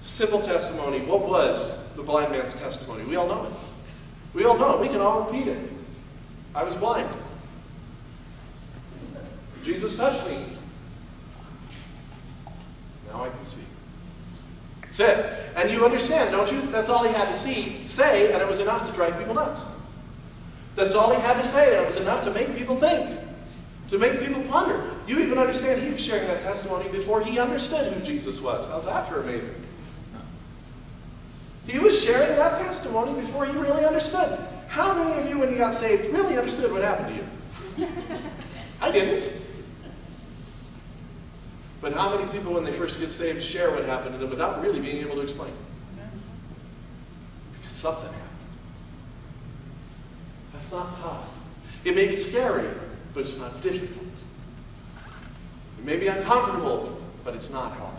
Simple testimony. What was the blind man's testimony? We all know it. We all know it. We can all repeat it. I was blind. Jesus touched me. Now I can see. That's it. And you understand, don't you? That's all he had to say, and it was enough to drive people nuts. That's all he had to say, and it was enough to make people think, to make people ponder. You even understand he was sharing that testimony before he understood who Jesus was. How's that for amazing? He was sharing that testimony before he really understood. How many of you, when you got saved, really understood what happened to you? I didn't. But how many people, when they first get saved, share what happened to them without really being able to explain? Because something happened. That's not tough. It may be scary, but it's not difficult. It may be uncomfortable, but it's not hard.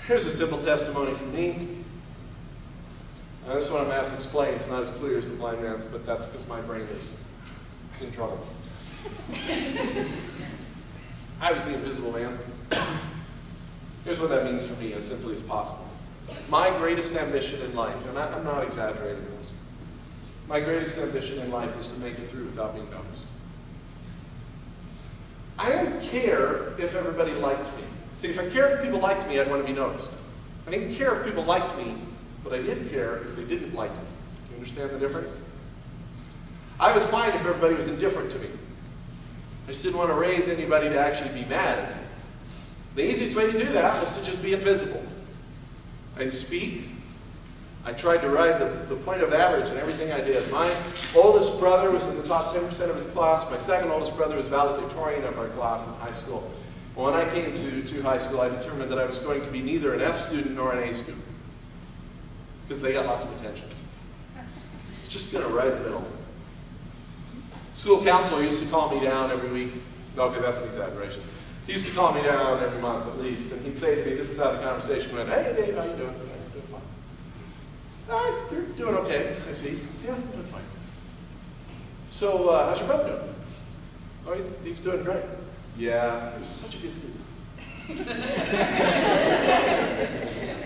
Here's a simple testimony from me. Now, this one I'm going to have to explain. It's not as clear as the blind man's, but that's because my brain is in trouble. I was the invisible man. Here's what that means for me, as simply as possible. My greatest ambition in life, and I'm not exaggerating this, my greatest ambition in life is to make it through without being noticed. I didn't care if everybody liked me. See, if I cared if people liked me, I'd want to be noticed. I didn't care if people liked me, but I did care if they didn't like me. Do you understand the difference? I was fine if everybody was indifferent to me. I just didn't want to raise anybody to actually be mad at me. The easiest way to do that was to just be invisible. I'd speak. I tried to ride the point of average in everything I did. My oldest brother was in the top 10% of his class. My second oldest brother was valedictorian of our class in high school. When I came to high school, I determined that I was going to be neither an F student nor an A student, because they got lots of attention. It's just going to right in the middle. School counselor used to call me down every week. Okay, that's an exaggeration. He used to call me down every month at least, and he'd say to me, this is how the conversation went, "Hey Dave, how you doing?" "I'm doing fine." "You're doing okay, I see." "Yeah, I'm doing fine." "So, how's your brother doing?" "Oh, he's doing great." "Yeah, he was such a good student."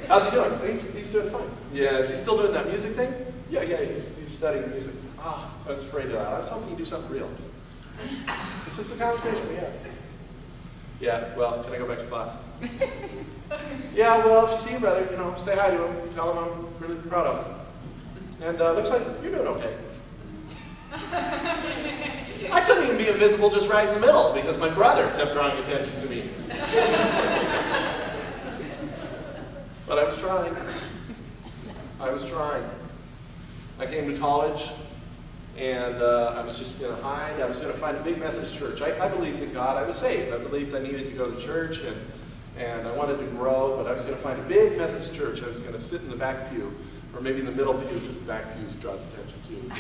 "How's he doing?" He's doing fine." "Yeah, is he still doing that music thing?" Yeah, he's studying music." "Ah, I was afraid of that. I was hoping you'd do something real." This is the conversation we had. "Yeah, well, can I go back to class?" "Yeah, well, if you see your brother, say hi to him, tell him I'm really proud of him. And looks like you're doing okay." I couldn't even be invisible just right in the middle because my brother kept drawing attention to me. But I was trying. I was trying. I came to college, and I was just going to hide. I was going to find a big Methodist church. I believed in God. I was saved. I believed I needed to go to church, and I wanted to grow, but I was going to find a big Methodist church. I was going to sit in the back pew, or maybe in the middle pew, because the back pew draws attention too.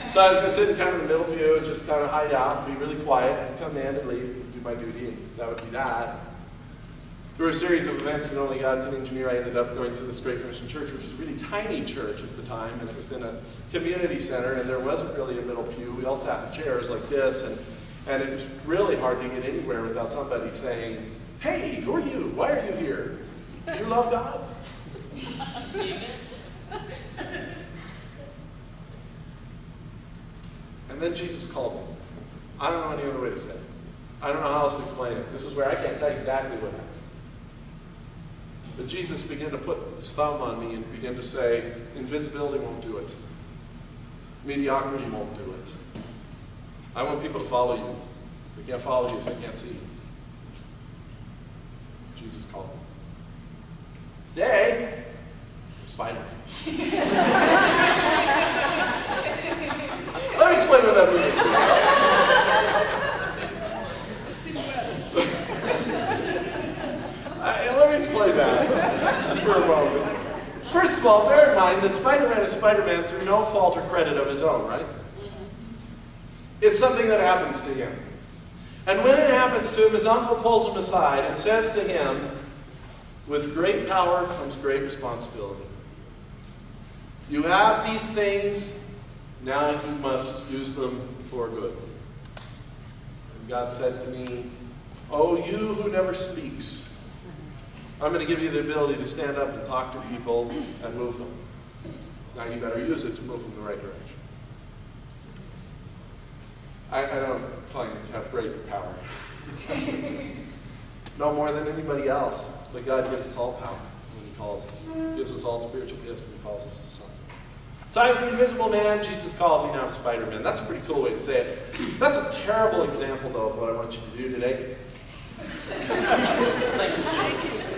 So I was going to sit in kind of the middle pew and just kind of hide out and be really quiet and come in and leave and do my duty, and that would be that. Through a series of events that only God can engineer, I ended up going to this Great Commission Church, which was a really tiny church at the time, and it was in a community center, and there wasn't really a middle pew. We all sat in chairs like this, and it was really hard to get anywhere without somebody saying, "Hey, who are you? Why are you here? Do you love God?" And then Jesus called me. I don't know any other way to say it. I don't know how else to explain it. This is where I can't tell you exactly what happened. But Jesus began to put his thumb on me and began to say, invisibility won't do it. Mediocrity won't do it. I want people to follow you. They can't follow you if they can't see you. Jesus called me. Today, Spider-Man. Let me explain what that means. Let me explain that for a moment. First of all, bear in mind that Spider-Man is Spider-Man through no fault or credit of his own, right? It's something that happens to him. And when it happens to him, his uncle pulls him aside and says to him, with great power comes great responsibility. You have these things, now you must use them for good. And God said to me, Oh, you who never speaks. I'm going to give you the ability to stand up and talk to people and move them. Now you better use it to move them in the right direction. I don't claim to have great power. No more than anybody else. But God gives us all power when He calls us. He gives us all spiritual gifts and He calls us to something. So I was the invisible man. Jesus called me. Now I'm Spider-Man. That's a pretty cool way to say it. That's a terrible example, though, of what I want you to do today. Thank you.